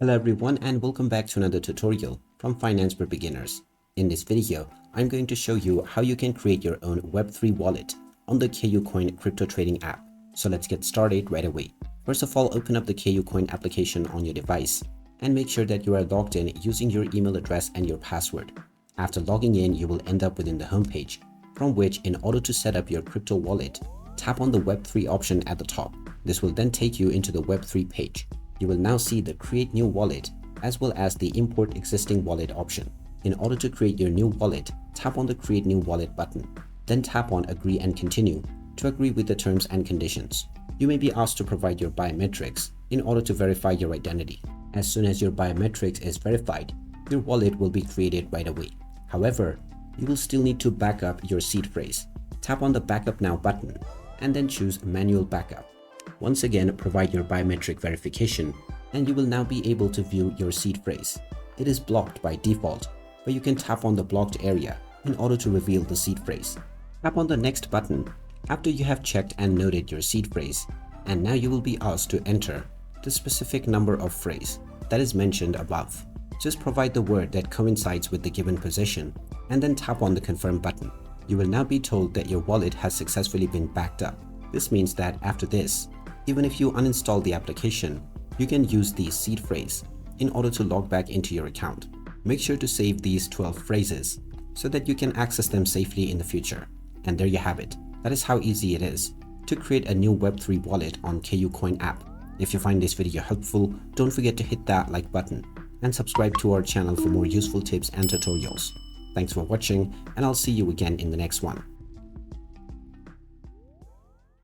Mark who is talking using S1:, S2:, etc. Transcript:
S1: Hello everyone and welcome back to another tutorial from Finance for Beginners. In this video, I'm going to show you how you can create your own Web3 wallet on the KuCoin crypto trading app. So let's get started right away. First of all, open up the KuCoin application on your device and make sure that you are logged in using your email address and your password. After logging in, you will end up within the homepage, from which in order to set up your crypto wallet, tap on the Web3 option at the top. This will then take you into the Web3 page. You will now see the Create New Wallet as well as the Import Existing Wallet option. In order to create your new wallet, tap on the Create New Wallet button. Then tap on Agree and Continue to agree with the terms and conditions. You may be asked to provide your biometrics in order to verify your identity. As soon as your biometrics is verified, your wallet will be created right away. However, you will still need to back up your seed phrase. Tap on the Backup Now button and then choose Manual Backup. Once again, provide your biometric verification and you will now be able to view your seed phrase. It is blocked by default, but you can tap on the blocked area in order to reveal the seed phrase. Tap on the Next button after you have checked and noted your seed phrase, and now you will be asked to enter the specific number of phrase that is mentioned above. Just provide the word that coincides with the given position and then tap on the Confirm button. You will now be told that your wallet has successfully been backed up. This means that after this, even if you uninstall the application, you can use the seed phrase in order to log back into your account. Make sure to save these 12 phrases so that you can access them safely in the future. And there you have it. That is how easy it is to create a new Web3 wallet on KuCoin app. If you find this video helpful, don't forget to hit that like button and subscribe to our channel for more useful tips and tutorials. Thanks for watching, and I'll see you again in the next one.